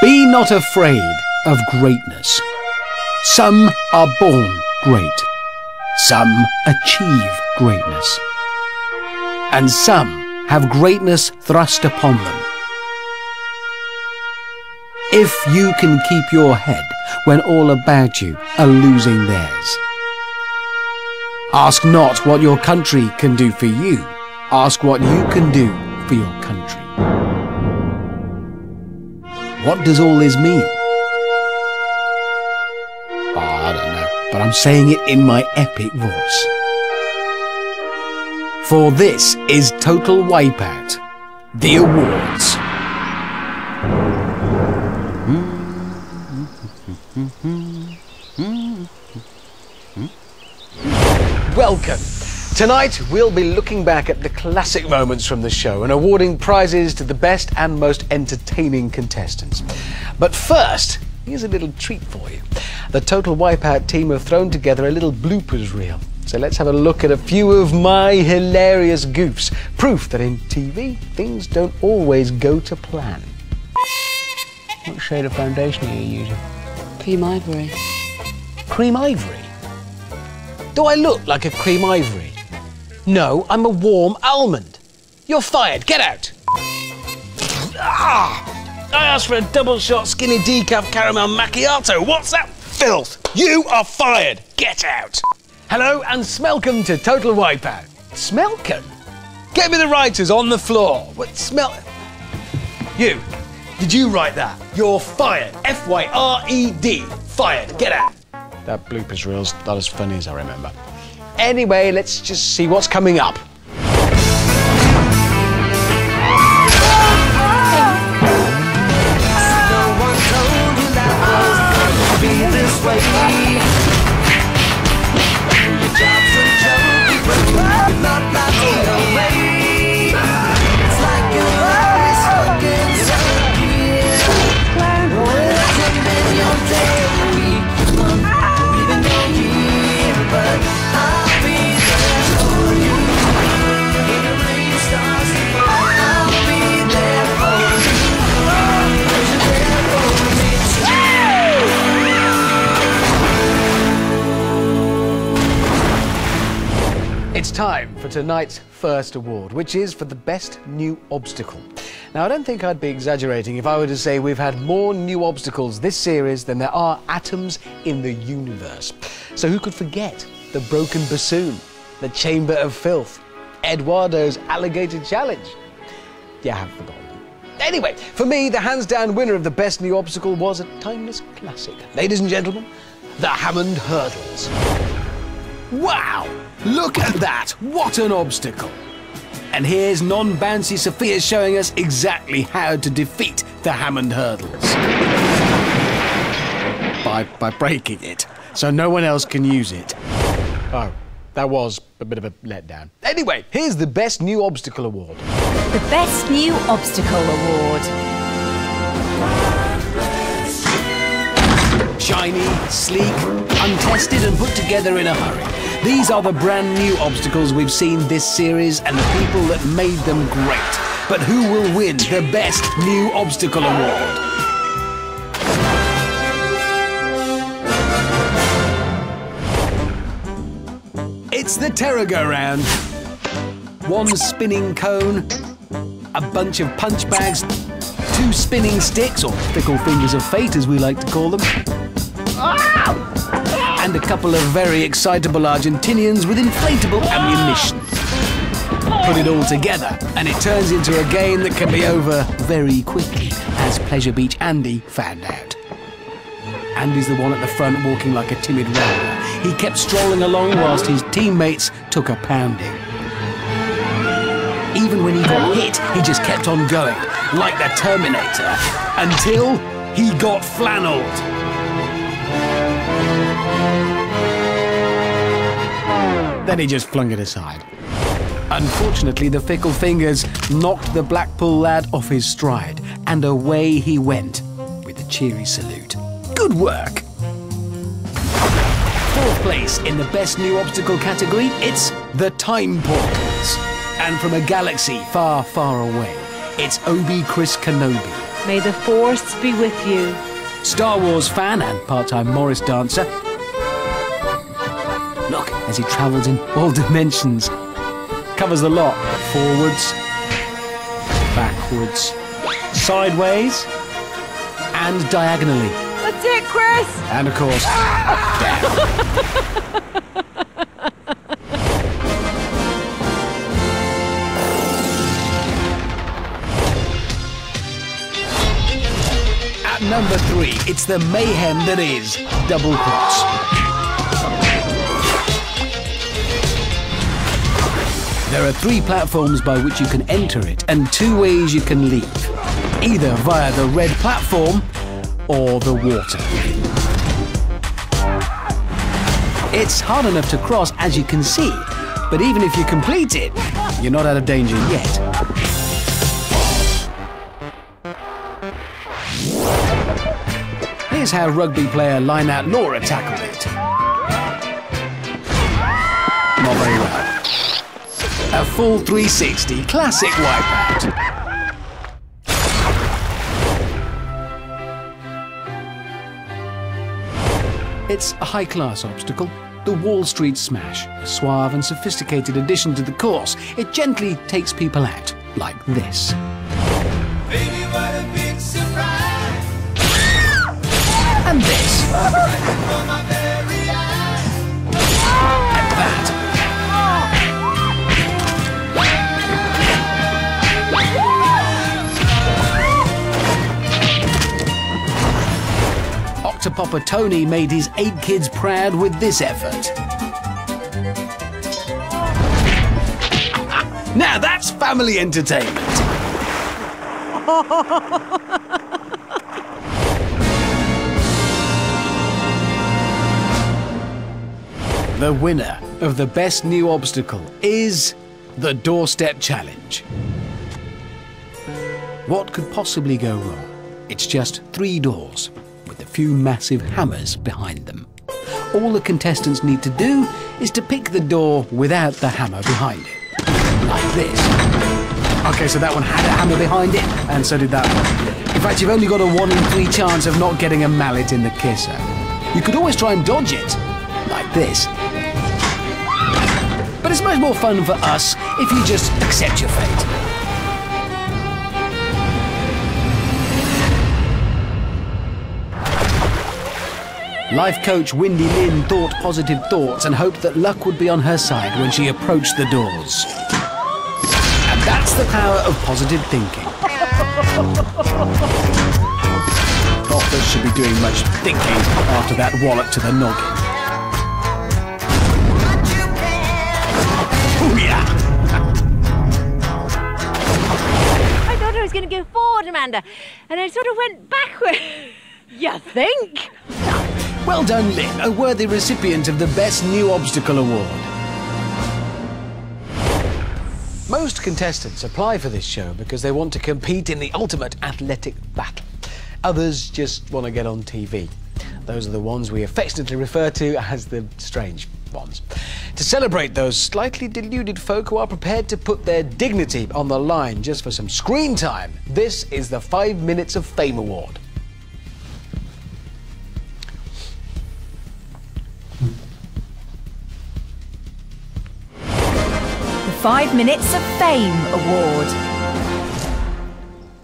Be not afraid of greatness. Some are born great. Some achieve greatness. And some have greatness thrust upon them. If you can keep your head when all about you are losing theirs. Ask not what your country can do for you. Ask what you can do for your country. What does all this mean? Oh, I don't know, but I'm saying it in my epic voice. For this is Total Wipeout, the awards. Welcome. Tonight we'll be looking back at the classic moments from the show and awarding prizes to the best and most entertaining contestants. But first, here's a little treat for you. The Total Wipeout team have thrown together a little bloopers reel. So let's have a look at a few of my hilarious goofs. Proof that in TV, things don't always go to plan. What shade of foundation are you using? Cream ivory. Cream ivory? Do I look like a cream ivory? No, I'm a warm almond. You're fired. Get out. Ah! I asked for a double shot skinny decaf caramel macchiato. What's that filth? You are fired. Get out. Hello and smelcome to Total Wipeout. Smelcome? Get me the writers on the floor. What smell? You. Did you write that? You're fired. F-Y-R-E-D. Fired. Get out. That bloopers reel's not as funny as I remember. Anyway, let's just see what's coming up. It's time for tonight's first award, which is for the best new obstacle. Now, I don't think I'd be exaggerating if I were to say we've had more new obstacles this series than there are atoms in the universe. So who could forget the broken bassoon, the chamber of filth, Eduardo's alligator challenge? You have forgotten. Anyway, for me, the hands-down winner of the best new obstacle was a timeless classic. Ladies and gentlemen, the Hammonds Hurdles. Wow! Look at that! What an obstacle! And here's non-bouncy Sophia showing us exactly how to defeat the Hammonds Hurdles. By breaking it, so no one else can use it. Oh, that was a bit of a letdown. Anyway, here's the Best New Obstacle Award. The Best New Obstacle Award. Shiny, sleek, untested and put together in a hurry. These are the brand new obstacles we've seen this series and the people that made them great. But who will win the Best New Obstacle Award? It's the Terra-Go-Round. One spinning cone, a bunch of punch bags, 2 spinning sticks, or fickle fingers of fate as we like to call them, and a couple of very excitable Argentinians with inflatable ammunition. Put it all together and it turns into a game that can be over very quickly, as Pleasure Beach Andy found out. Andy's the one at the front walking like a timid rambler. He kept strolling along whilst his teammates took a pounding. Even when he got hit, he just kept on going, like the Terminator, until he got flannelled. Then he just flung it aside. Unfortunately, the fickle fingers knocked the Blackpool lad off his stride, and away he went with a cheery salute. Good work! 4th place in the Best New Obstacle category, it's the Time Portals. And from a galaxy far, far away, it's Obi Chris Kenobi, May the Force be with you. Star Wars fan and part-time Morris dancer. Look, as he travels in all dimensions. Covers the lot. Forwards, backwards, sideways, and diagonally. That's it, Chris! And of course, down. At number 3, it's the mayhem that is Double Cross. There are 3 platforms by which you can enter it and 2 ways you can leave. Either via the red platform or the water. It's hard enough to cross, as you can see, but even if you complete it, you're not out of danger yet. Here's how rugby player line-out Youre tackled it. Not very well. A full 360 classic wipeout. It's a high-class obstacle, the Wall Street Smash, a suave and sophisticated addition to the course. It gently takes people out, like this. Baby, what a big surprise. And this. And that. Octopopper Tony made his 8 kids proud with this effort. Now that's family entertainment. The winner of the best new obstacle is the Doorstep Challenge. What could possibly go wrong? It's just 3 doors with a few massive hammers behind them. All the contestants need to do is to pick the door without the hammer behind it. Like this. Okay, so that one had a hammer behind it, and so did that one. In fact, you've only got a 1 in 3 chance of not getting a mallet in the kisser. You could always try and dodge it, like this. But it's much more fun for us if you just accept your fate. Life coach Windy Lynn thought positive thoughts and hoped that luck would be on her side when she approached the doors. And that's the power of positive thinking. Not that she'll be doing much thinking after that wallop to the noggin. Oh yeah! I thought I was going to go forward, Amanda, and I sort of went backward. You think? Well done, Lynn, a worthy recipient of the Best New Obstacle Award. Most contestants apply for this show because they want to compete in the ultimate athletic battle. Others just want to get on TV. Those are the ones we affectionately refer to as the strange ones. To celebrate those slightly deluded folk who are prepared to put their dignity on the line just for some screen time, this is the 5 Minutes of Fame Award. The 5 Minutes of Fame Award.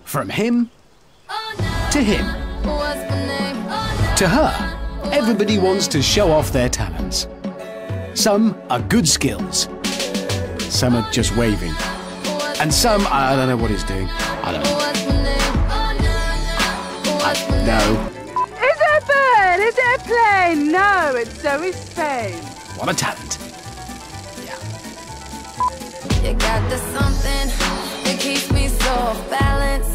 From him to him to her, everybody wants to show off their talents. Some are good skills, some are just waving, and some, I don't know what he's doing. I don't know. Is it a bird? Is it a plane? No, it's Zoe's face. What a talent. You got the something that keeps me so off balance.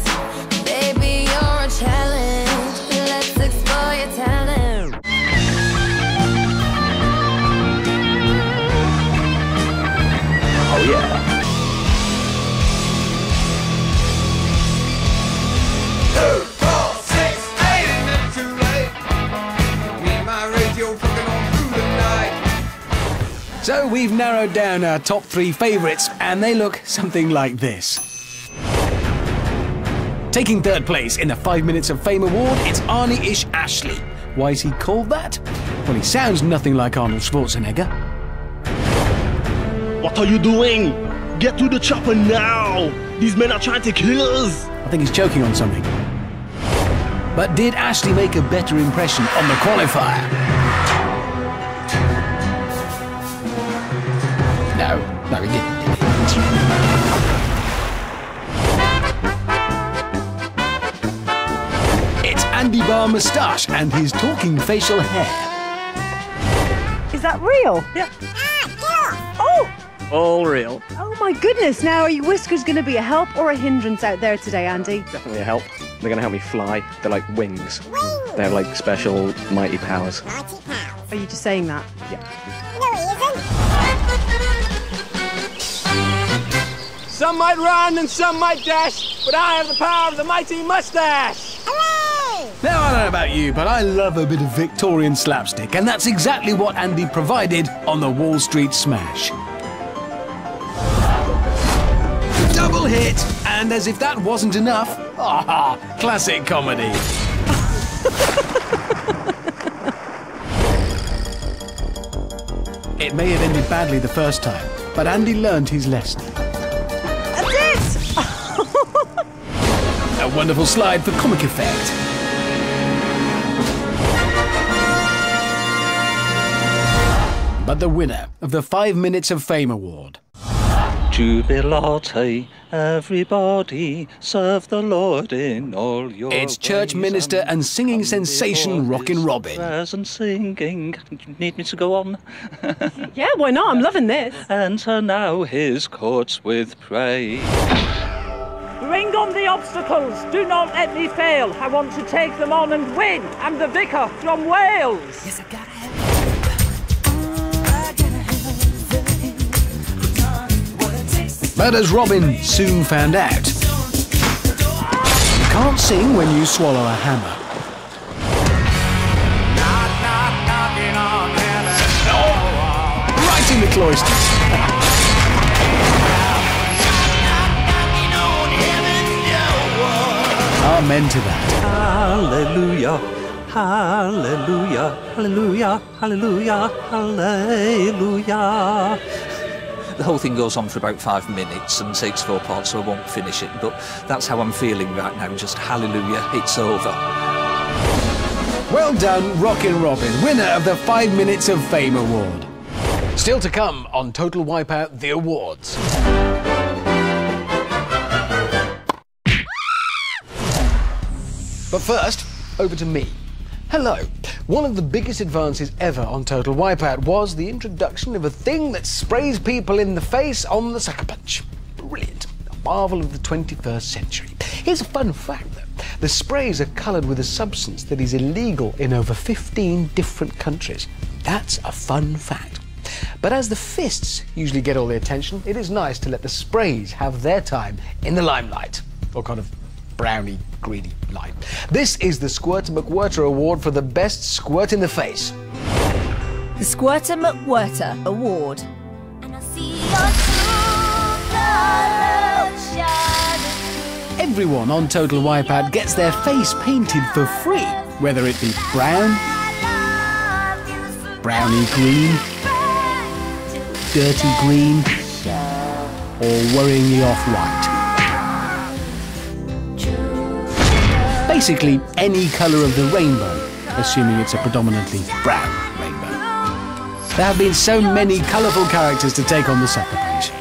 Baby, you're a challenge. Let's explore your talent. Oh yeah. 2, 4, 6, 8, ain't it too late? Me and my radio fucking on through the night. So we've narrowed down our top 3 favourites, and they look something like this. Taking third place in the 5 Minutes of Fame award, it's Arnie-ish Ashley. Why is he called that? Well, he sounds nothing like Arnold Schwarzenegger. What are you doing? Get to the chopper now! These men are trying to kill us! I think he's choking on something. But did Ashley make a better impression on the qualifier? No, he didn't. It's Andy Bar Moustache and his talking facial hair. Is that real? Yeah. Oh! All real. Oh my goodness, now are your whiskers going to be a help or a hindrance out there today, Andy? Definitely a help. They're going to help me fly. They're like wings. They have like special mighty powers. Are you just saying that? Yeah. Some might run and some might dash, but I have the power of the mighty mustache! Now, I don't know about you, but I love a bit of Victorian slapstick, and that's exactly what Andy provided on the Wall Street Smash. Double hit, and as if that wasn't enough, classic comedy. It may have ended badly the first time, but Andy learned his lesson. That's it! A wonderful slide for comic effect. But the winner of the 5 Minutes of Fame award. Jubilate, everybody, serve the Lord in all your It's church minister and singing sensation Rockin' Robin. Prayers and singing. Do you need me to go on? Yeah, why not? I'm loving this. Enter now his courts with praise. Bring on the obstacles, do not let me fail. I want to take them on and win. I'm the vicar from Wales. Yes, I gotta have But as Robin soon found out, you can't sing when you swallow a hammer. Right in the cloisters. Amen to that. Hallelujah, hallelujah, hallelujah, hallelujah, hallelujah. The whole thing goes on for about 5 minutes and takes 4 parts, so I won't finish it. But that's how I'm feeling right now, just hallelujah, it's over. Well done, Rockin' Robin, winner of the 5 Minutes of Fame award. Still to come on Total Wipeout, the awards. But first, over to me. Hello. One of the biggest advances ever on Total Wipeout was the introduction of a thing that sprays people in the face on the sucker punch. Brilliant. A marvel of the 21st century. Here's a fun fact though. The sprays are coloured with a substance that is illegal in over 15 different countries. That's a fun fact. But as the fists usually get all the attention, it is nice to let the sprays have their time in the limelight. Or kind of browny, greedy light. This is the McWhirter Award for the best squirt in the face. The McWhirter Award. Everyone on Total Wipeout gets their face painted for free, whether it be brown, browny green, dirty green, or worryingly off-white. Basically, any colour of the rainbow, assuming it's a predominantly brown rainbow. There have been so many colourful characters to take on the sucker punch.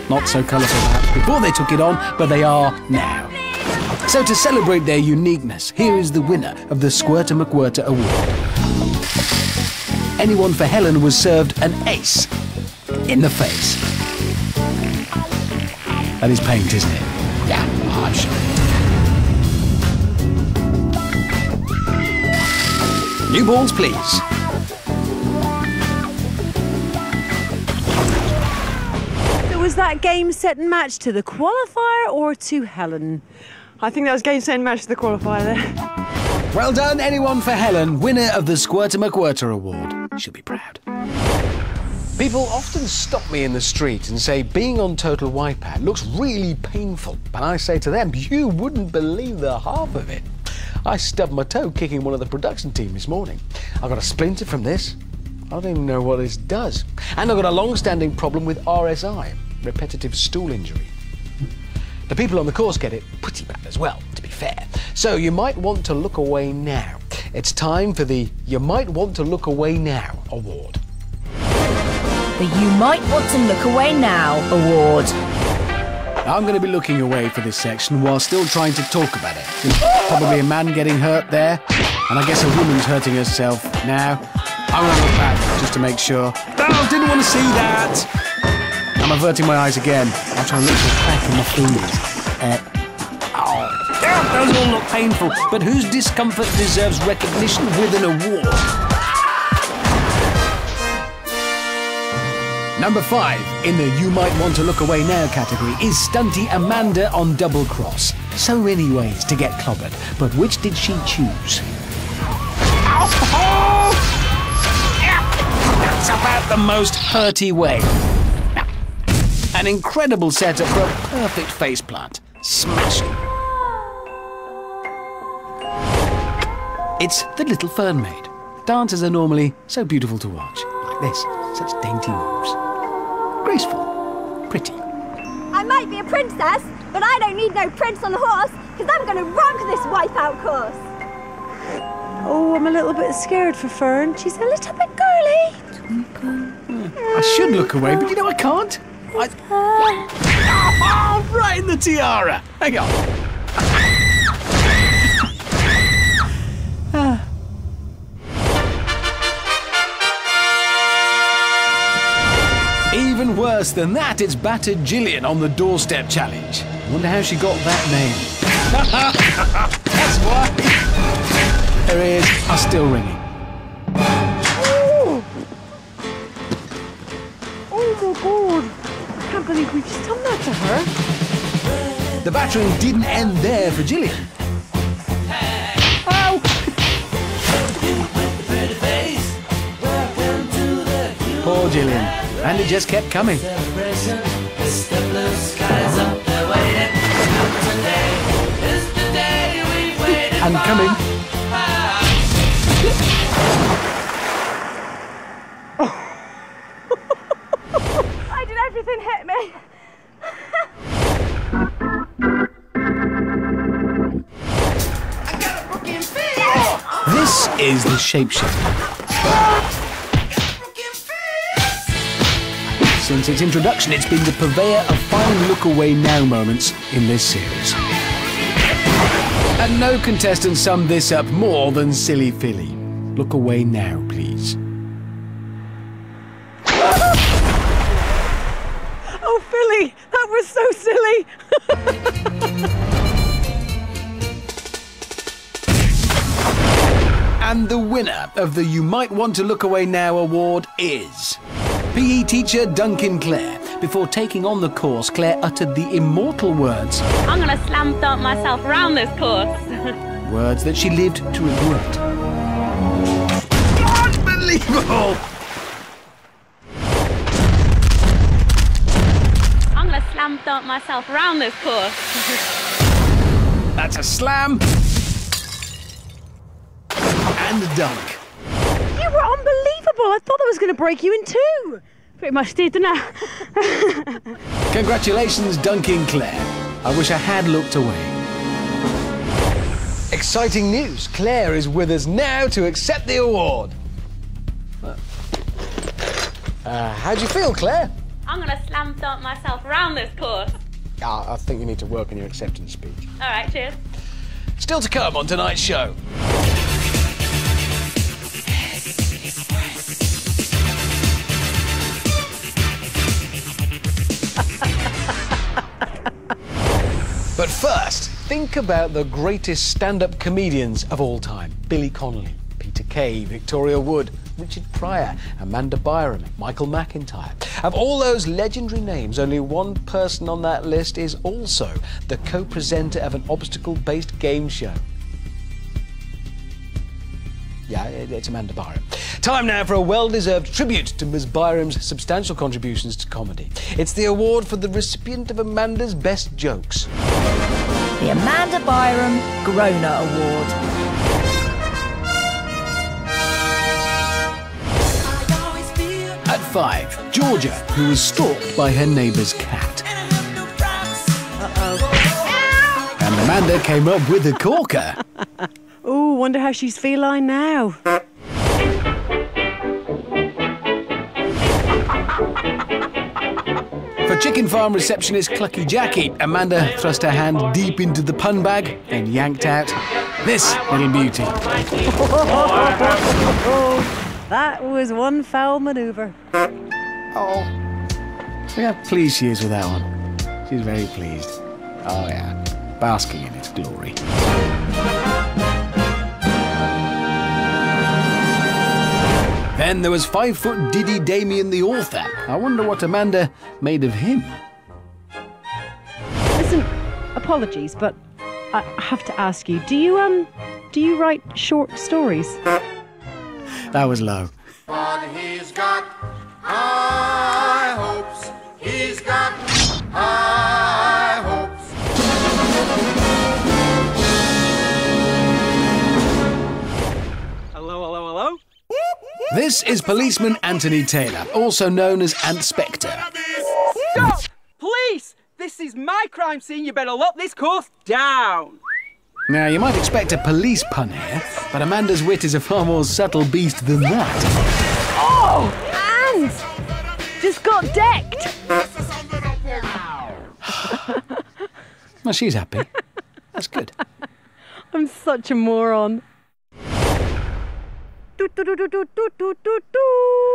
Not so colourful perhaps before they took it on, but they are now. So to celebrate their uniqueness, here is the winner of the McWhirter Award. Anyone for Helen was served an ace in the face. That is paint, isn't it? Yeah, I'm sure. New balls, please. So was that game, set and match to the qualifier or to Helen? I think that was game, set and match to the qualifier there. Well done, anyone for Helen, winner of the McWhirter Award. She'll be proud. People often stop me in the street and say being on Total Wipeout looks really painful. But I say to them, you wouldn't believe the half of it. I stubbed my toe kicking one of the production team this morning. I got a splinter from this. I don't even know what this does. And I've got a long-standing problem with RSI, repetitive stool injury. The people on the course get it pretty bad as well, to be fair. So you might want to look away now. It's time for the You Might Want to Look Away Now award. The You Might Want to Look Away Now award. I'm going to be looking away for this section while still trying to talk about it. There's probably a man getting hurt there, and I guess a woman's hurting herself now. I'm going to look back just to make sure. Oh, didn't want to see that! I'm averting my eyes again. I'm trying to look for a crack in my fingers. Those all look painful, but whose discomfort deserves recognition with an award? Number 5 in the You Might Want to Look Away Now category is Stunty Amanda on Double Cross. So many ways to get clobbered, but which did she choose? That's about the most hurty way. An incredible setup for a perfect faceplant. Smashing. It's the little fern maid. Dancers are normally so beautiful to watch. Like this, such dainty moves. Graceful, pretty. I might be a princess, but I don't need no prince on a horse, because I'm going to rock this wipeout course. Oh, I'm a little bit scared for Fern. She's a little bit girly. I should look away, but you know I can't. Oh, right in the tiara. Hang on. Even worse than that, it's battered Gillian on the doorstep challenge. I wonder how she got that name. That's why. Her ears are still ringing. Oh my God. I can't believe we've just done that to her. The battering didn't end there for Gillian. Oh! Poor Gillian. And it just kept coming. And coming. Why did everything hit me? This is the shapeshifter. Since its introduction, it's been the purveyor of fine look-away now moments in this series. And no contestant summed this up more than Silly Philly. Look away now, please. Oh, Philly, that was so silly. And the winner of the You Might Want to Look Away Now award is PE teacher Duncan Clare. Before taking on the course, Claire uttered the immortal words, I'm going to slam dunk myself around this course. words that she lived to regret. Unbelievable! I'm going to slam dunk myself around this course. That's a slam and a dunk. You were unbelievable. I thought I was going to break you in two. Pretty much did, didn't I? Congratulations, Duncan Clare. I wish I had looked away. Exciting news. Claire is with us now to accept the award. How'd you feel, Claire? I'm going to slam dunk myself around this course. I think you need to work on your acceptance speech. All right, cheers. Still to come on tonight's show. But first, think about the greatest stand-up comedians of all time. Billy Connolly, Peter Kay, Victoria Wood, Richard Pryor, Amanda Byram, Michael McIntyre. Of all those legendary names, only one person on that list is also the co-presenter of an obstacle-based game show. Yeah, it's Amanda Byram. Time now for a well-deserved tribute to Ms. Byram's substantial contributions to comedy. It's the award for the recipient of Amanda's best jokes. The Amanda Byram Groner Award. At 5, Georgia, who was stalked by her neighbour's cat. And Amanda came up with a corker. Oh, wonder how she's feline now. For chicken farm receptionist Clucky Jackie, Amanda thrust her hand deep into the pun bag and yanked out this little beauty. That was one foul manoeuvre. Oh. Look how pleased she is with that one. She's very pleased. Oh yeah, basking in its glory. Then there was 5-foot Diddy Damien the author. I wonder what Amanda made of him. Listen, apologies, but I have to ask you, do you write short stories? That was low. But he's got high hopes. He's got high hopes. Hello, hello, hello? This is policeman Anthony Taylor, also known as Ant Spectre. Stop! Police! This is my crime scene. You better lock this course down. Now, you might expect a police pun here, but Amanda's wit is a far more subtle beast than that. Oh! And just got decked. Well, she's happy. That's good. I'm such a moron.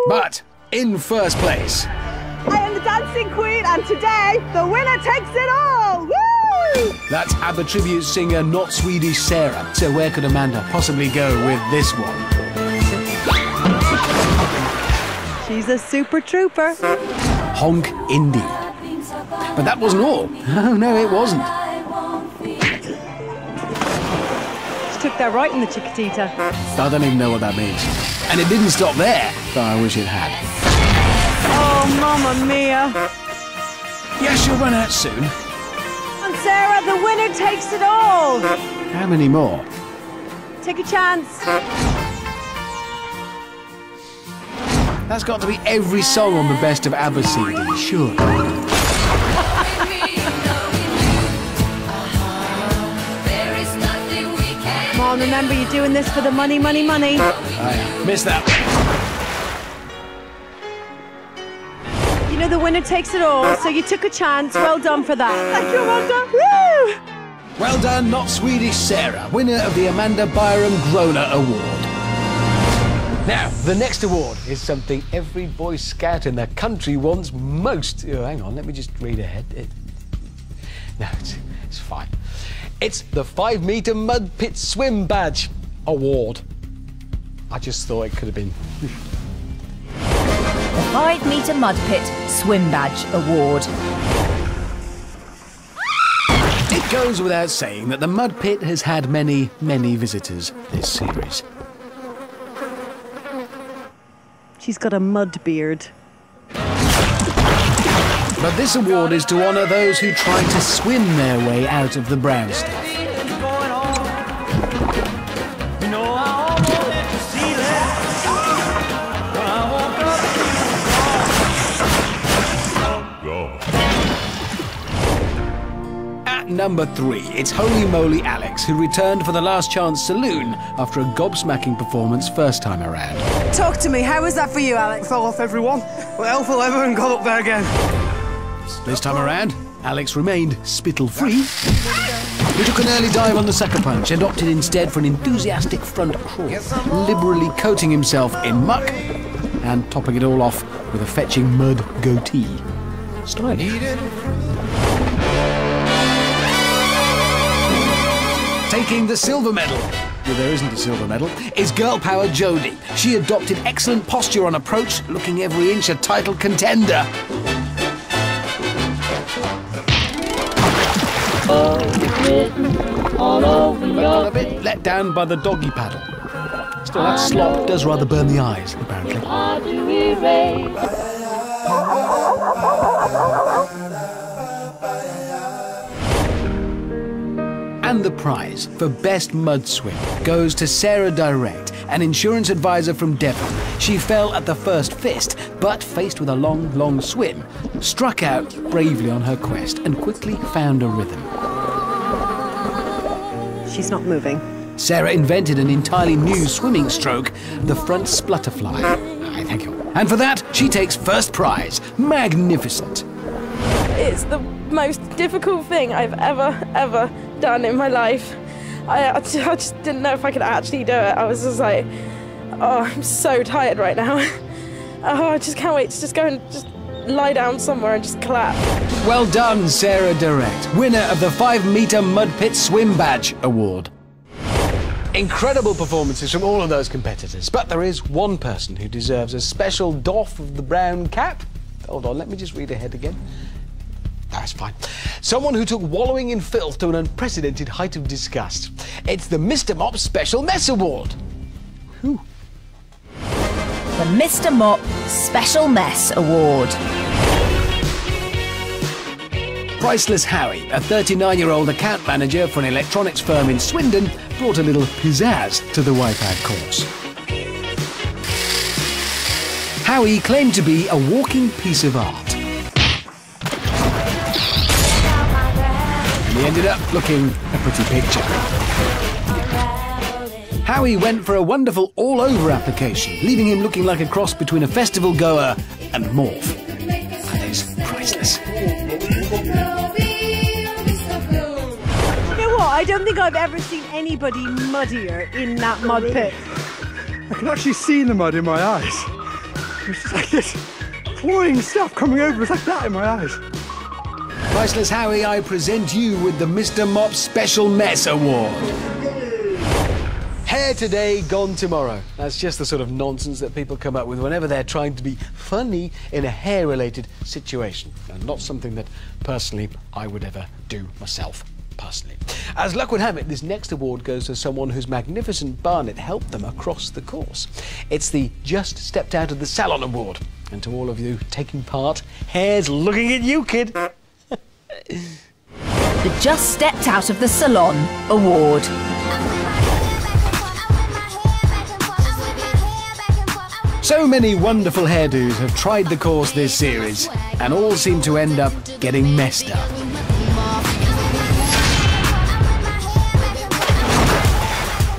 But in first place, I am the dancing queen, and today the winner takes it all! Woo! that's ABBA tribute singer Not Swedish Sarah. So where could Amanda possibly go with this one? She's a super trooper. Honk indeed. But that wasn't all. Oh no, it wasn't. She took that right in the Chiquitita. I don't even know what that means. And it didn't stop there, though I wish it had. Oh, mamma mia. Yes, you'll run out soon. And Sarah, the winner takes it all. How many more? Take a chance. That's got to be every song on the Best of ABBA CD, sure. Come on, remember you're doing this for the money, money, money. Oh, yeah. Missed that. You know the winner takes it all, so you took a chance. Well done for that. Thank you, Amanda. Woo! Well done, Not Swedish Sarah, winner of the Amanda Byram Groner Award. Now, the next award is something every Boy Scout in the country wants most. Oh, hang on, let me just read ahead. No, it's fine. It's the 5-metre Mud Pit Swim Badge Award. I just thought it could have been. The 5-metre Mud Pit Swim Badge Award. It goes without saying that the Mud Pit has had many, many visitors this series. She's got a mud beard. But this award is to honour those who try to swim their way out of the brown stuff. At number 3, it's Holy Moly Alex, who returned for the Last Chance Saloon after a gobsmacking performance first time around. Talk to me, how was that for you, Alex? Fell off everyone. Went hell for leather and got up there again. This time around, Alex remained spittle-free. He took an early dive on the sucker punch and opted instead for an enthusiastic front crawl, liberally coating himself in muck and topping it all off with a fetching mud goatee. Stylish. Taking the silver medal, well, there isn't a silver medal, is Girl Power Jodie. She adopted excellent posture on approach, looking every inch a title contender. But a bit let down by the doggy paddle. Still, that slop does rather burn the eyes, apparently. And the prize for Best Mud Swim goes to Sarah Direct, an insurance advisor from Devon. She fell at the first fist, but faced with a long, long swim, struck out bravely on her quest and quickly found a rhythm. She's not moving. Sarah invented an entirely new swimming stroke, the front splutterfly. Aye, thank you. And for that, she takes first prize. Magnificent. It's the most difficult thing I've ever done in my life. I just didn't know if I could actually do it. I was just like, oh, I'm so tired right now. Oh, I just can't wait to just go and just lie down somewhere and just clap. Well done, Sarah Direct, winner of the 5-metre Mud Pit Swim Badge Award. Incredible performances from all of those competitors, but there is one person who deserves a special doff of the brown cap. Hold on, let me just read ahead again. That's fine. Someone who took wallowing in filth to an unprecedented height of disgust. It's the Mr. Mop Special Mess Award. Whew. The Mr. Mop Special Mess Award. Priceless Howie, a 39-year-old account manager for an electronics firm in Swindon, brought a little pizzazz to the Wipeout course. Howie claimed to be a walking piece of art. And he ended up looking a pretty picture. Howie went for a wonderful all-over application, leaving him looking like a cross between a festival goer and Morph. That is priceless. You know what? I don't think I've ever seen anybody muddier in that mud pit. I can actually see the mud in my eyes. It's just like this cloying stuff coming over. It's like that in my eyes. Priceless Howie, I present you with the Mr. Mop Special Mess Award. Hair today, gone tomorrow. That's just the sort of nonsense that people come up with whenever they're trying to be funny in a hair-related situation. And not something that, personally, I would ever do myself, personally. As luck would have it, this next award goes to someone whose magnificent barnet helped them across the course. It's the Just Stepped Out of the Salon Award. And to all of you taking part, hair's looking at you, kid. The Just Stepped Out of the Salon Award. So many wonderful hairdos have tried the course this series, and all seem to end up getting messed up.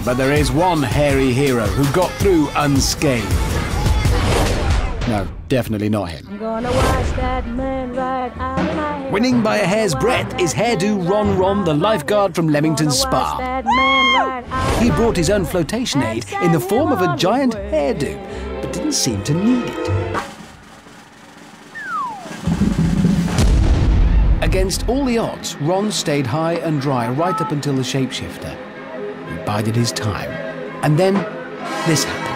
But there is one hairy hero who got through unscathed. No, definitely not him. I'm gonna watch that man right out of my hair. Winning by a hair's breadth is hairdo Ron Ron, the lifeguard from Leamington Spa. He brought his own flotation aid in the form of a giant hairdo, but didn't seem to need it. Against all the odds, Ron stayed high and dry right up until the shapeshifter. He bided his time. And then this happened.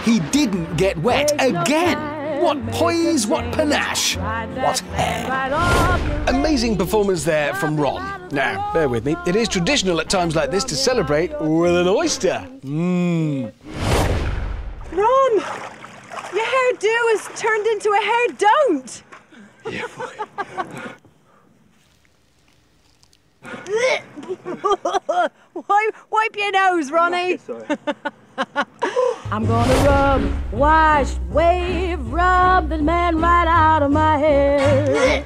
He didn't get wet again! What poise, what panache, what hair. Amazing performance there from Ron. Now, bear with me, it is traditional at times like this to celebrate with an oyster. Mmm. Ron! Your hairdo has turned into a hair don't! Yeah, Wipe your nose, Ronnie. I'm gonna rub, wash, wave, rub the man right out of my hair.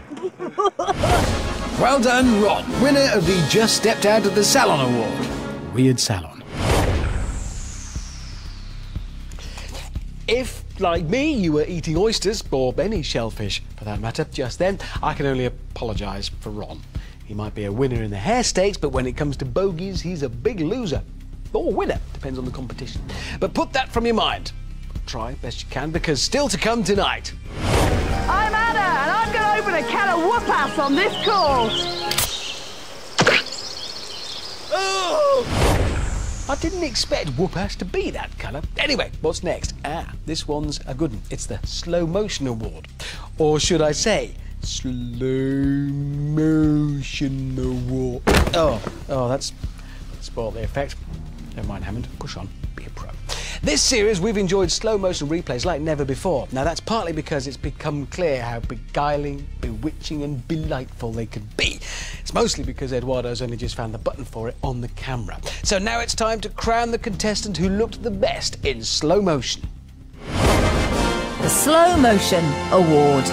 Well done, Ron, winner of the Just Stepped Out of the Salon Award. Weird Salon. If, like me, you were eating oysters, or any shellfish for that matter, just then, I can only apologise for Ron. He might be a winner in the hair stakes, but when it comes to bogies, he's a big loser. Or winner, depends on the competition. But put that from your mind. Try best you can, because still to come tonight. I'm Anna, and I'm going to open a can of whoop-ass on this course. Oh! I didn't expect whoop-ass to be that colour. Anyway, what's next? This one's a good one. It's the Slow Motion Award. Or should I say, Slow Motion Award. Oh, that's spoiled the effect. Never mind, Hammond. Push on. Be a pro. This series, we've enjoyed slow-motion replays like never before. Now, that's partly because it's become clear how beguiling, bewitching and delightful they could be. It's mostly because Eduardo's only just found the button for it on the camera. So now it's time to crown the contestant who looked the best in slow motion. The Slow Motion Award.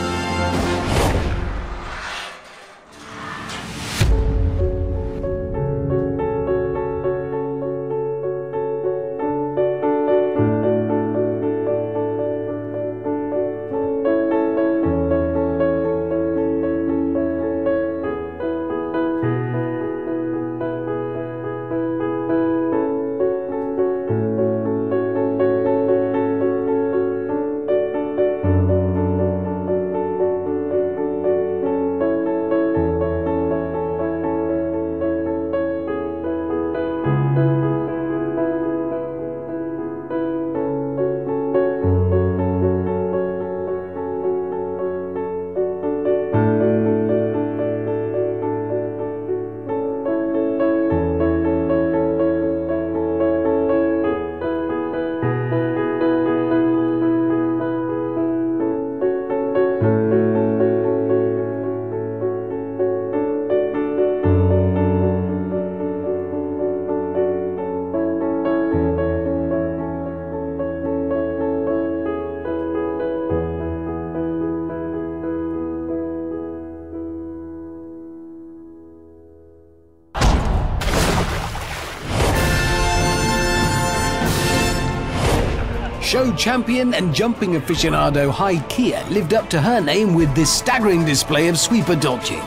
Show champion and jumping aficionado High Kia lived up to her name with this staggering display of sweeper dodging.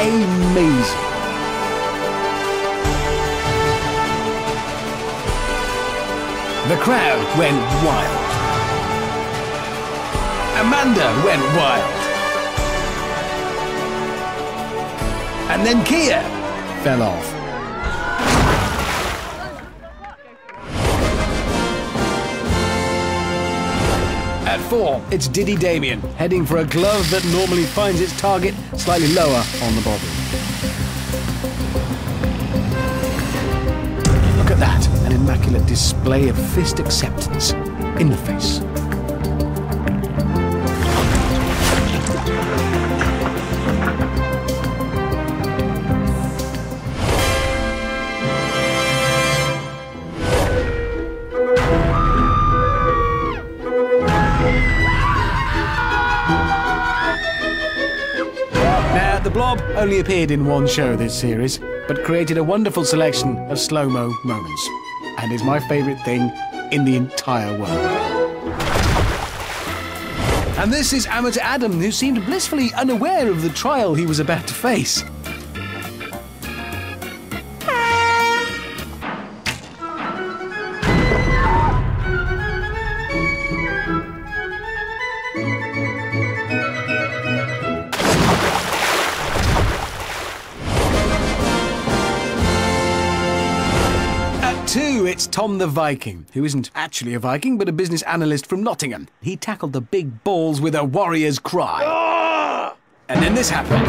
Amazing. The crowd went wild. Amanda went wild. And then Kia fell off. At 4, it's Diddy Damien, heading for a glove that normally finds its target slightly lower on the body. Look at that, an immaculate display of fist acceptance in the face. The Blob only appeared in one show this series, but created a wonderful selection of slow-mo moments, and is my favourite thing in the entire world. And this is Amateur Adam, who seemed blissfully unaware of the trial he was about to face. It's Tom the Viking, who isn't actually a Viking, but a business analyst from Nottingham. He tackled the big balls with a warrior's cry. And then this happened.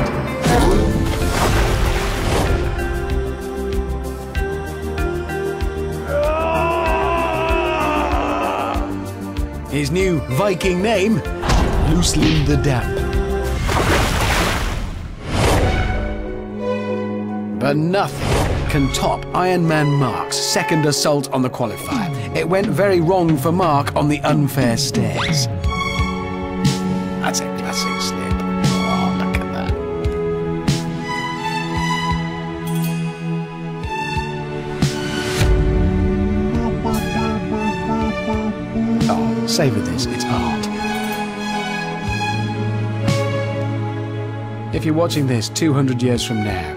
His new Viking name, Loosely the Damp. But nothing can top Ironman Mark's second assault on the qualifier. It went very wrong for Mark on the unfair stairs. That's a classic slip. Oh, look at that. Oh, savour this, it's art. If you're watching this 200 years from now,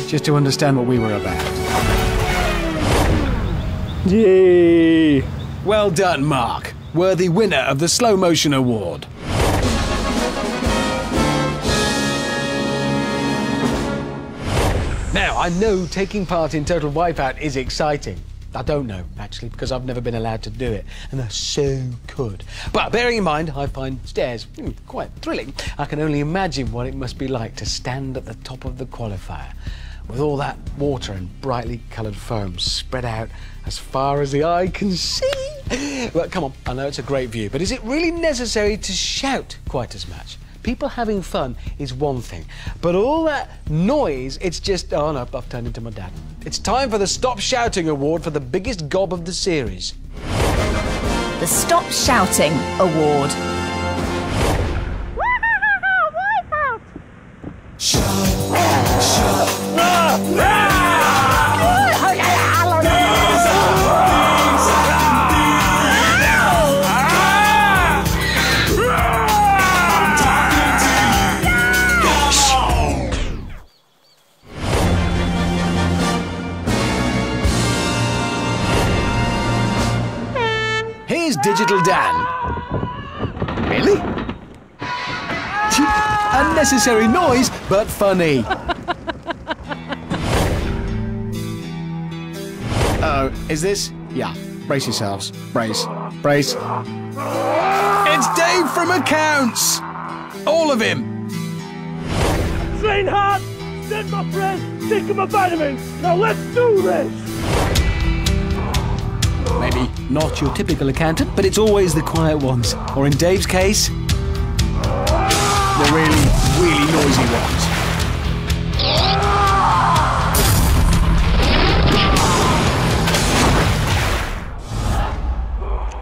just to understand what we were about. Yay! Well done, Mark. Worthy winner of the Slow Motion Award. Now, I know taking part in Total Wipeout is exciting, I don't know, actually, because I've never been allowed to do it, and they're so good. But bearing in mind, I find stairs quite thrilling. I can only imagine what it must be like to stand at the top of the qualifier, with all that water and brightly coloured foam spread out as far as the eye can see. Well, come on, I know it's a great view, but is it really necessary to shout quite as much? People having fun is one thing, but all that noise, it's just... Oh no, I've turned into my dad. It's time for the Stop Shouting Award for the biggest gob of the series. The Stop Shouting Award. Here's Digital Dan. Really? Unnecessary noise, but funny. Is this? Yeah. Brace yourselves. Brace. Brace. It's Dave from Accounts! All of him! Train hard, send my friends, take my vitamins. Now let's do this! Maybe not your typical accountant, but it's always the quiet ones. Or in Dave's case, the really, really noisy ones.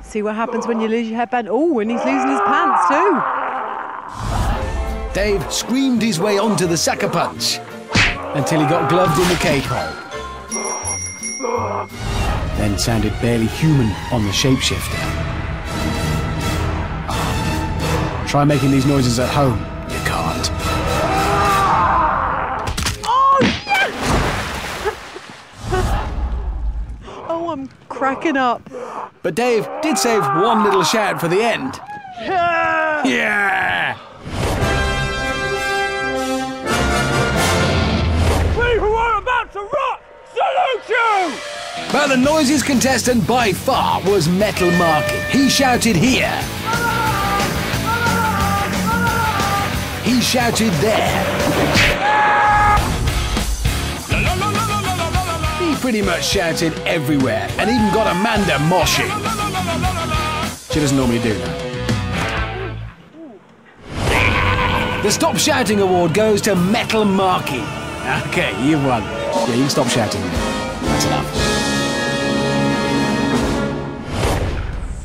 See what happens when you lose your headband. Oh, and he's losing his pants too. Dave screamed his way onto the sucker punch until he got gloved in the cake hole. Then sounded barely human on the shapeshifter. Try making these noises at home. You can't. Oh, yes! Oh, I'm cracking up. But Dave did save one little shout for the end. Yeah! Yeah! We who are about to rock, salute you! But the noisiest contestant by far was Metal Market. He shouted here. He shouted there. He pretty much shouted everywhere and even got Amanda moshing. She doesn't normally do that. The Stop Shouting Award goes to Metal Market. Okay, you've won. Yeah, you can stop shouting. That's enough.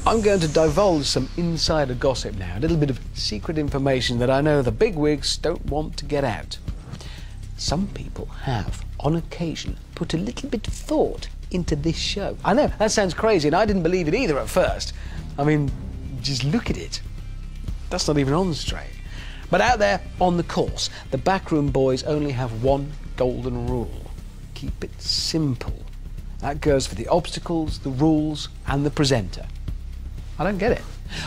I'm going to divulge some insider gossip now, a little bit of secret information that I know the bigwigs don't want to get out. Some people have, on occasion, put a little bit of thought into this show. I know, that sounds crazy, and I didn't believe it either at first. I mean, just look at it. That's not even on straight. But out there, on the course, the Backroom Boys only have one golden rule. Keep it simple. That goes for the obstacles, the rules, and the presenter. I don't get it.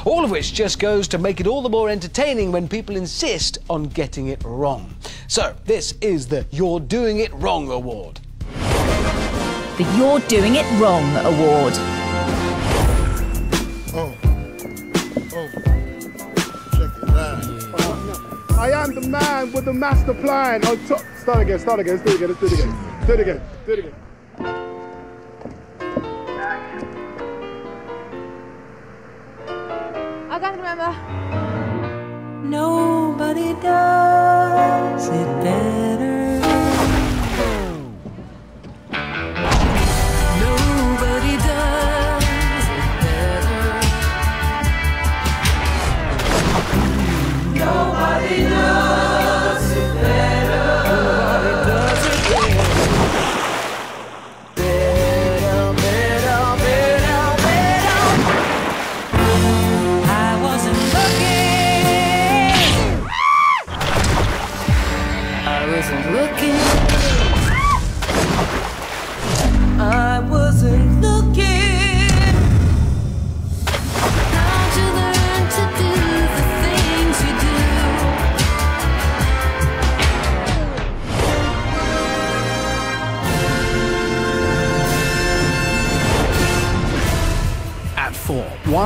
All of which just goes to make it all the more entertaining when people insist on getting it wrong. So, this is the You're Doing It Wrong Award. The You're Doing It Wrong Award. Check it out. I am the man with the master plan. On top. Start again, let's do it again, let's do it again. Do it again, do it again. I can't remember. Nobody does it better. Nobody does it better. Nobody does it better. Nobody does it better. Better, better, better, better. I wasn't looking.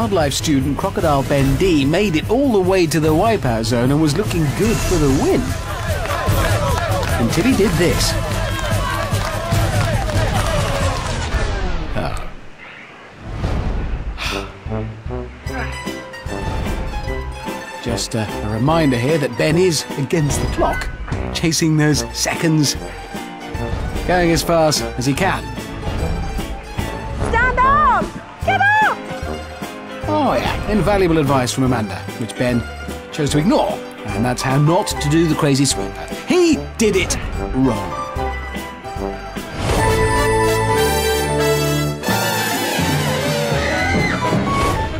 wildlife student Crocodile Ben D made it all the way to the wipeout zone and was looking good for the win. Until he did this. Oh. Just a reminder here that Ben is against the clock, chasing those seconds, going as fast as he can. Stand up! Get up! Oh yeah, invaluable advice from Amanda, which Ben chose to ignore. And that's how not to do the crazy sweeper. He did it wrong.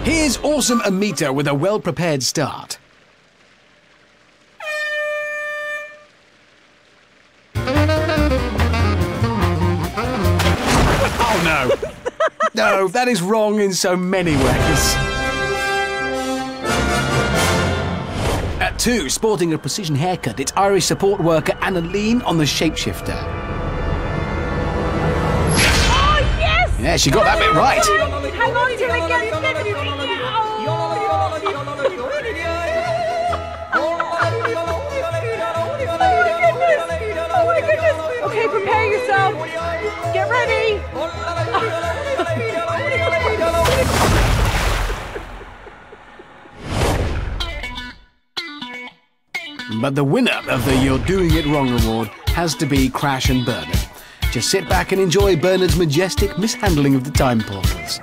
Here's Awesome Amita with a well-prepared start. Oh no! No, that is wrong in so many ways. At 2, sporting a precision haircut, it's Irish support worker Annaline on the shapeshifter. Oh, yes! Yeah, she got that bit right. Hang on till it gets Oh my goodness! Okay, prepare yourself. Get ready. But the winner of the You're Doing It Wrong award has to be Crash and Bernard. Just sit back and enjoy Bernard's majestic mishandling of the time portals.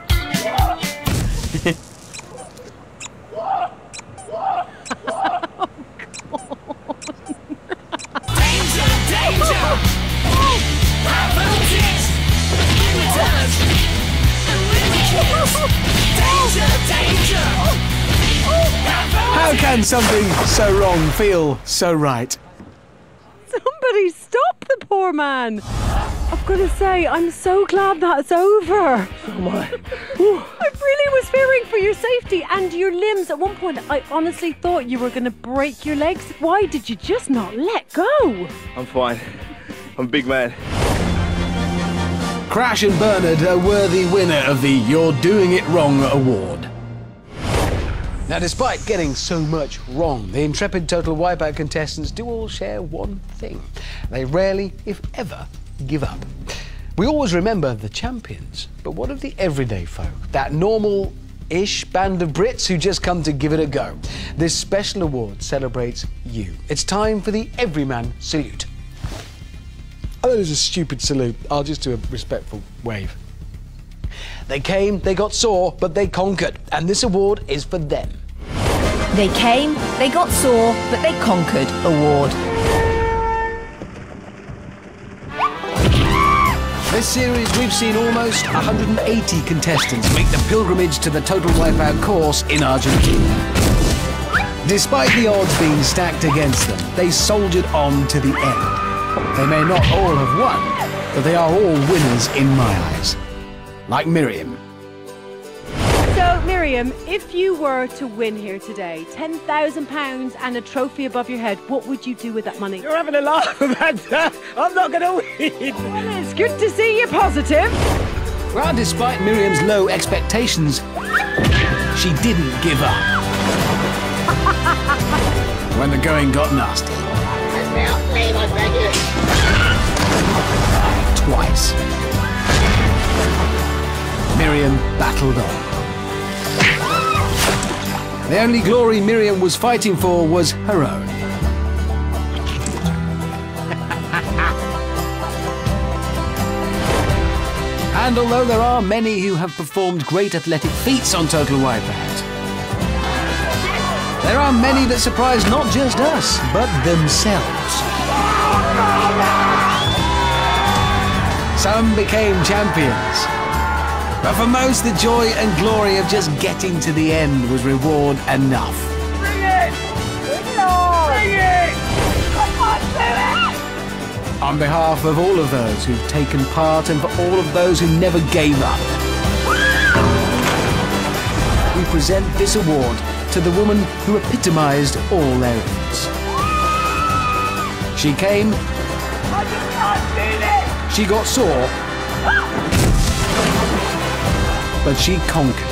How can something so wrong feel so right? Somebody stop the poor man. I've got to say, I'm so glad that's over. So am I. I really was fearing for your safety and your limbs. At one point, I honestly thought you were going to break your legs. Why did you just not let go? I'm fine. I'm a big man. Crash and Bernard, a worthy winner of the You're Doing It Wrong award. Now, despite getting so much wrong, the intrepid Total Wipeout contestants do all share one thing. They rarely, if ever, give up. We always remember the champions, but what of the everyday folk? That normal-ish band of Brits who just come to give it a go. This special award celebrates you. It's time for the Everyman Salute. Oh, that is a stupid salute. I'll just do a respectful wave. They came, they got sore, but they conquered. And this award is for them. They came, they got sore, but they conquered award. This series, we've seen almost 180 contestants make the pilgrimage to the Total Wipeout course in Argentina. Despite the odds being stacked against them, they soldiered on to the end. They may not all have won, but they are all winners in my eyes. Like Miriam. So, Miriam, if you were to win here today, £10,000 and a trophy above your head, what would you do with that money? You're having a laugh, Amanda. I'm not going to win. Well, it's good to see you positive. Well, despite Miriam's low expectations, she didn't give up. When the going got nasty. Twice. Miriam battled on. The only glory Miriam was fighting for was her own. And although there are many who have performed great athletic feats on Total Wipeout, there are many that surprise not just us, but themselves. Some became champions. But for most, the joy and glory of just getting to the end was reward enough. Bring it! Bring it on! Bring it! Come on, do it! On behalf of all of those who've taken part and for all of those who never gave up, we present this award to the woman who epitomised all their efforts. She came, I just can't do this! she got sore, but she conquered.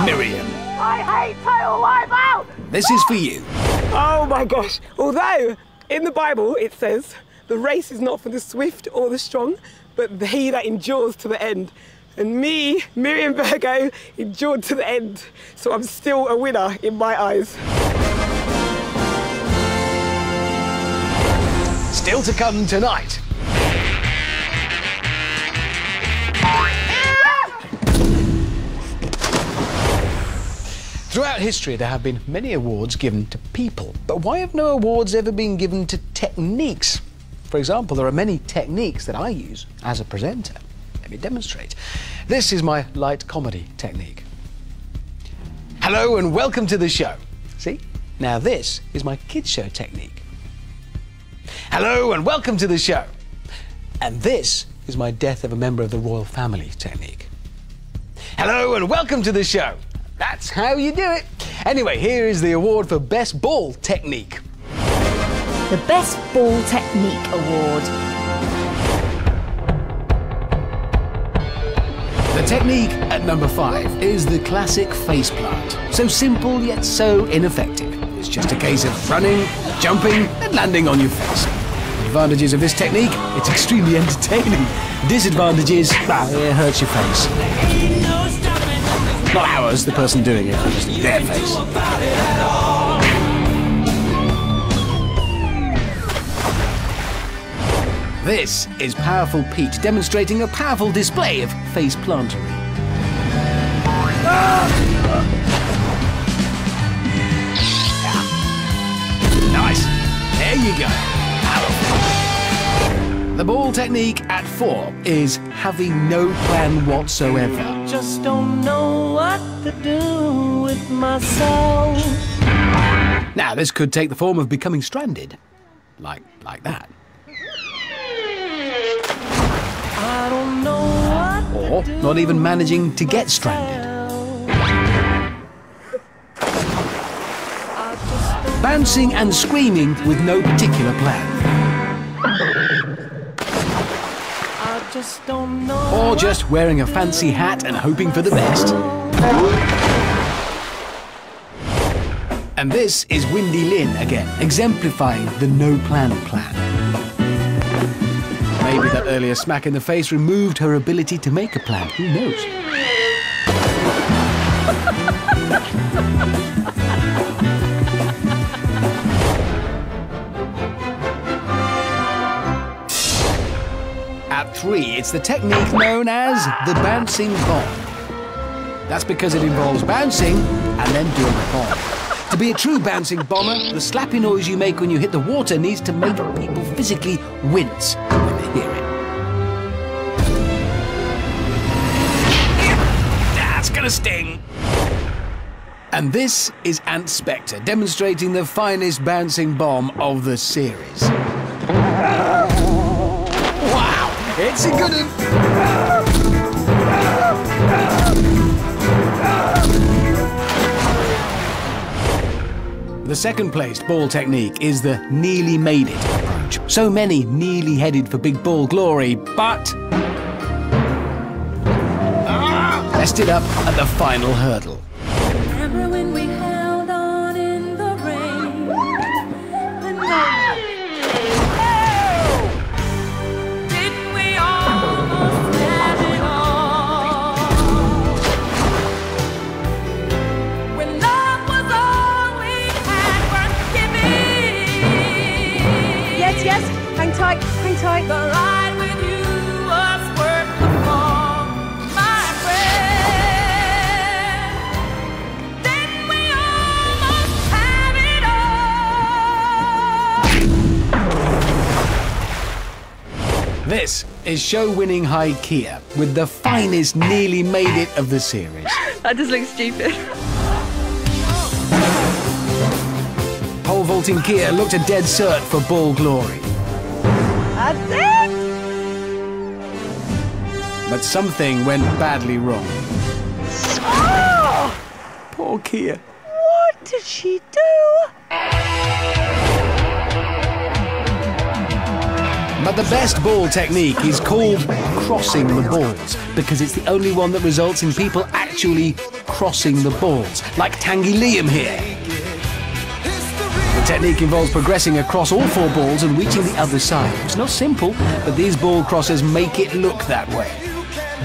Miriam. I hate Total Wipeout! This is for you. Oh my gosh. Although in the Bible it says the race is not for the swift or the strong, but he that endures to the end. And me, Miriam Virgo, endured to the end. So I'm still a winner in my eyes. Still to come tonight. Throughout history, there have been many awards given to people. But why have no awards ever been given to techniques? For example, there are many techniques that I use as a presenter. Let me demonstrate. This is my light comedy technique. Hello and welcome to the show. See? Now this is my kids show technique. Hello and welcome to the show. And this is my death of a member of the royal family technique. Hello and welcome to the show. That's how you do it. Anyway, here is the award for Best Ball Technique. The Best Ball Technique Award. The technique at number 5 is the classic face plant. So simple yet so ineffective. It's just a case of running, jumping and landing on your face. Advantages of this technique, it's extremely entertaining. Disadvantages, it hurts your face. Not ours, the person doing it, just their face. This is Powerful Pete, demonstrating a powerful display of face plantery. Nice. There you go. The ball technique at 4 is having no plan whatsoever. Just don't know what to do with myself. Now, this could take the form of becoming stranded. Like that. I don't know what Or not even managing to get stranded. Bouncing and screaming with no particular plan. Just don't know. Or just wearing a fancy hat and hoping for the best. And this is Windy Lynn again, exemplifying the no-plan plan. Maybe that earlier smack in the face removed her ability to make a plan. Who knows? At 3, it's the technique known as the bouncing bomb. That's because it involves bouncing and then doing a bomb. To be a true bouncing bomber, the slappy noise you make when you hit the water needs to make people physically wince when they hear it. That's gonna sting. And this is Ant Spectre, demonstrating the finest bouncing bomb of the series. Wow, it's a good one. The second placed ball technique is the nearly made it approach. So many nearly headed for big ball glory, but messed it up at the final hurdle. Remember when we held on in the rain? Didn't we almost have it all? When love was all we had worth giving. Yes, hang tight, hang tight. The ride with you was worth the fall, my friend. Then we almost had it all. This is show-winning High Kia with the finest nearly made it of the series. That does look stupid. Pole vaulting Kia looked a dead cert for ball glory. That's it! But something went badly wrong. Oh! Poor Kia. What did she do? But the best ball technique is called crossing the balls, because it's the only one that results in people actually crossing the balls, like Tangy Liam here. The technique involves progressing across all 4 balls and reaching the other side. It's not simple, but these ball crossers make it look that way.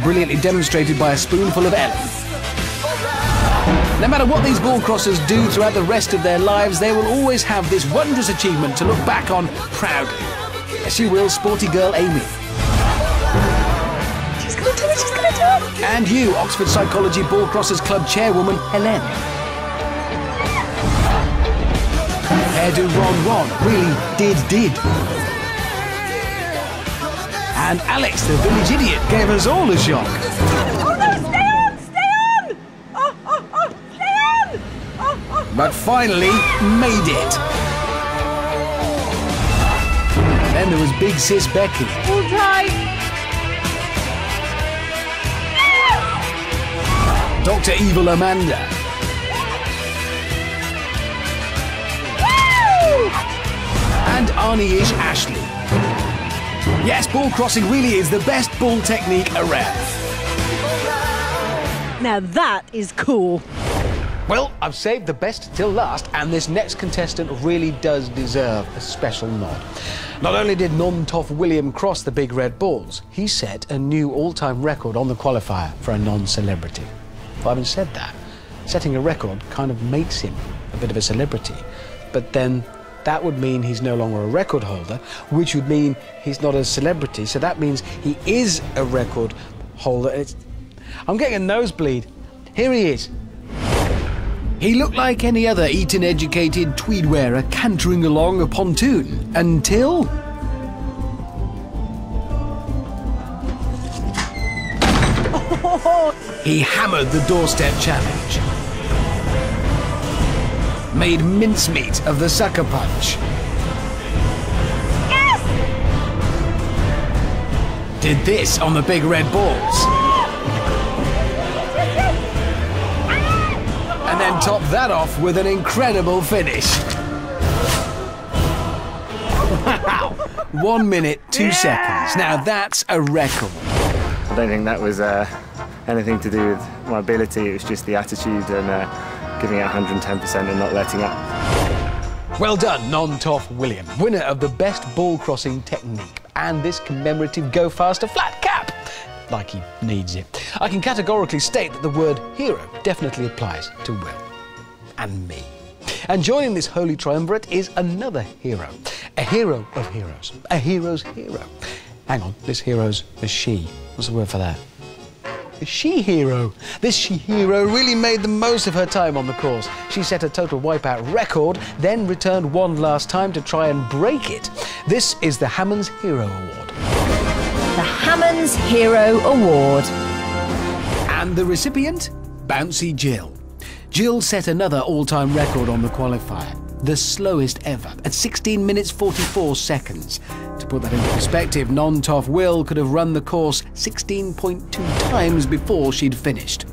Brilliantly demonstrated by a spoonful of Ellen. No matter what these ball crossers do throughout the rest of their lives, they will always have this wondrous achievement to look back on proudly. Yes, you will, sporty girl Amy. She's gonna do it, she's gonna do it! And you, Oxford Psychology Ball Crossers Club chairwoman Helen. Hairdo Ron really did. And Alex, the village idiot, gave us all a shock. Oh no, stay on! Stay on! Oh, stay on! Oh. But finally made it. Then there was big sis Becky. Hold tight. Dr. Evil Amanda. And Arnie-ish Ashley. Yes, ball crossing really is the best ball technique around. Now that is cool. Well, I've saved the best till last, and this next contestant really does deserve a special nod. Not only did non-toff William cross the big red balls, he set a new all-time record on the qualifier for a non-celebrity. But having said that, setting a record kind of makes him a bit of a celebrity. But then that would mean he's no longer a record holder, which would mean he's not a celebrity, so that means he is a record holder. I'm getting a nosebleed. Here he is. He looked like any other Eton-educated tweed wearer cantering along a pontoon, until... he hammered the doorstep challenge. Made mincemeat of the sucker punch. Yes! Did this on the big red balls. And then topped that off with an incredible finish. Wow! 1 minute, 2 seconds. Now that's a record. I don't think that was anything to do with my ability. It was just the attitude and giving it 110% and not letting up. Well done, non-toff William, winner of the best ball crossing technique and this commemorative Go Faster flat cap. Like he needs it. I can categorically state that the word hero definitely applies to Will and me. And joining this holy triumvirate is another hero. A hero of heroes. A hero's hero. Hang on, this hero's a she. What's the word for that? A she-hero. This she-hero really made the most of her time on the course. She set a Total Wipeout record, then returned one last time to try and break it. This is the Hammonds Hero Award. The Hammonds Hero Award. And the recipient? Bouncy Jill. Jill set another all-time record on the qualifier. The slowest ever, at 16 minutes 44 seconds. To put that into perspective, non-toff Will could have run the course 16.2 times before she'd finished.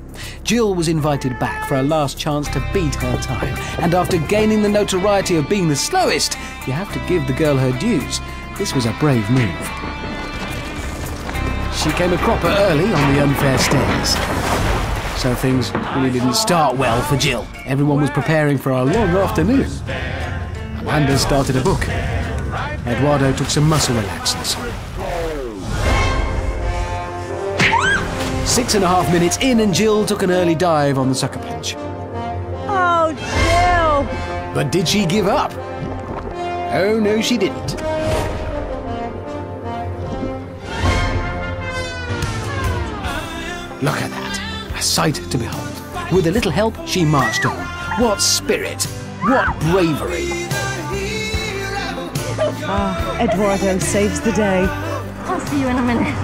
Jill was invited back for a last chance to beat her time, and after gaining the notoriety of being the slowest, you have to give the girl her dues. This was a brave move. She came a cropper early on the unfair stairs. So things really didn't start well for Jill. Everyone was preparing for a long afternoon. Amanda started a book. Eduardo took some muscle relaxers. 6.5 minutes in and Jill took an early dive on the sucker punch. Oh, Jill! But did she give up? Oh, no, she didn't. Look at that. A sight to behold. With a little help, she marched on. What spirit! What bravery! Ah, Eduardo saves the day. I'll see you in a minute.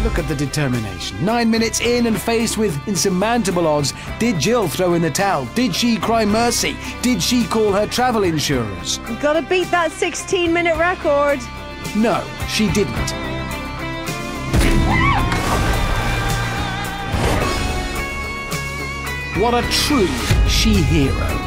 Look at the determination. 9 minutes in and faced with insurmountable odds. Did Jill throw in the towel? Did she cry mercy? Did she call her travel insurers? You've got to beat that 16-minute record. No, she didn't. What a true she-hero.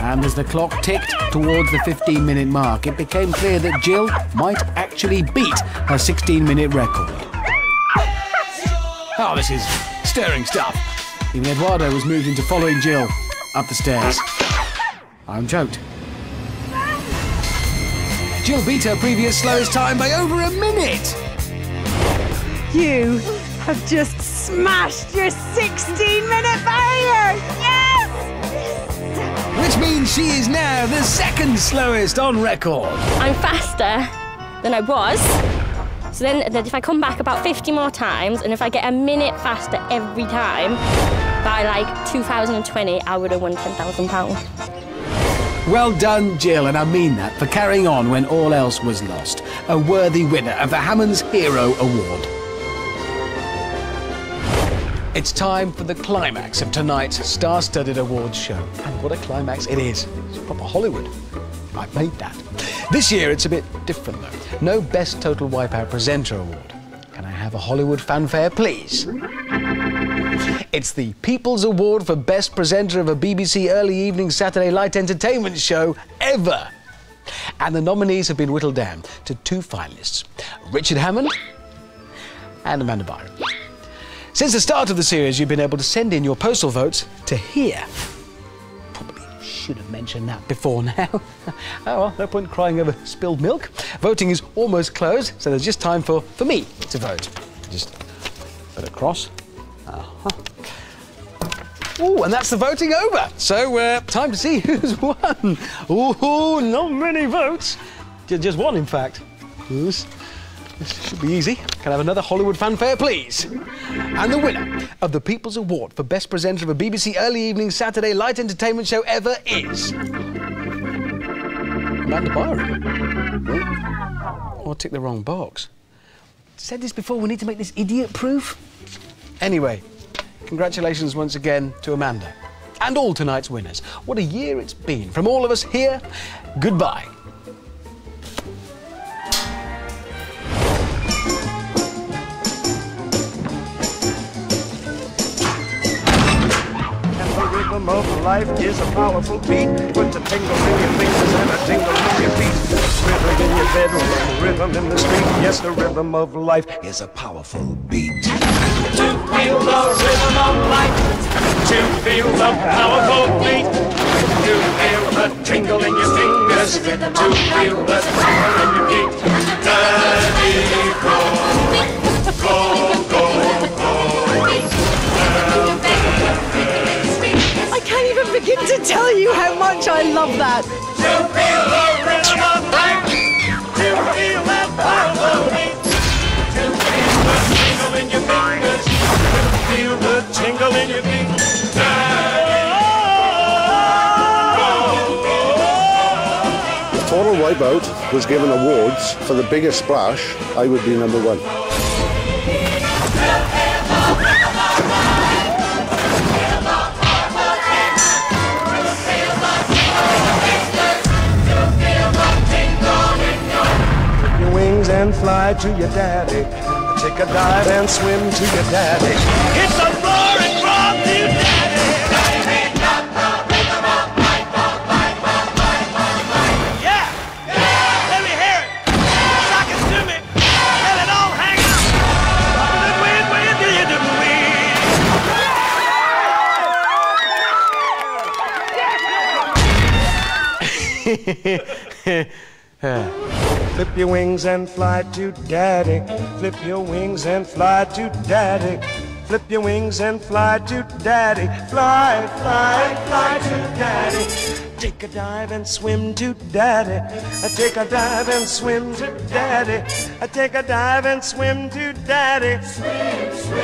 And as the clock ticked towards the 15-minute mark, it became clear that Jill might actually beat her 16-minute record. Oh, this is stirring stuff. Even Eduardo was moved into following Jill up the stairs. I'm choked. Jill beat her previous slowest time by over a minute. You have just smashed your 16-minute barrier! Yes! Which means she is now the second slowest on record. I'm faster than I was. So then if I come back about 50 more times, and if I get a minute faster every time, by like 2020, I would have won £10,000. Well done, Jill, and I mean that, for carrying on when all else was lost. A worthy winner of the Hammonds Hero Award. It's time for the climax of tonight's star-studded awards show. And what a climax it is. It's proper Hollywood. I made that. This year it's a bit different though. No Best Total Wipeout Presenter Award. Can I have a Hollywood fanfare, please? It's the People's Award for Best Presenter of a BBC Early Evening Saturday Light Entertainment Show ever. And the nominees have been whittled down to 2 finalists, Richard Hammond and Amanda Byram. Since the start of the series, you've been able to send in your postal votes to here. Probably should have mentioned that before now. Oh well, no point crying over spilled milk. Voting is almost closed, so there's just time for me to vote. Just put a cross. Oh, and that's the voting over. So, time to see who's won. Oh, not many votes. Just one, in fact. This should be easy. Can I have another Hollywood fanfare, please? And the winner of the People's Award for Best Presenter of a BBC Early Evening Saturday Light Entertainment Show ever is... Amanda Byram. Oh, I ticked the wrong box. Said this before, we need to make this idiot-proof. Anyway, congratulations once again to Amanda. And all tonight's winners. What a year it's been. From all of us here, goodbye. Of life is a powerful beat. Put a tingle in your fingers and a tingle in your feet. Rhythm in your bedroom, rhythm in the street. Yes, the rhythm of life is a powerful beat. To feel the rhythm of life, to feel the powerful beat, to feel the tingle in your fingers, to feel the tingle in your feet. Daddy, go, go, go, go. I can't even begin to tell you how much I love that. To feel the rhythm of life, to feel that powerful beat, to feel the tingle in your fingers, to feel the tingle in your feet. If Total Wipeout was given awards for the biggest splash, I would be number 1. And fly to your daddy. Take a dive and swim to your daddy. It's a roaring from you, daddy. Baby, got the rhythm of life, yeah, yeah, let me hear it. Sock it to me, let it all hang out. Flip your wings and fly to daddy. Flip your wings and fly to daddy. Flip your wings and fly to daddy. Fly, fly, fly to daddy. Take a dive and swim to daddy. Take a dive and swim to daddy. Take a dive and swim to daddy. Swim, swim.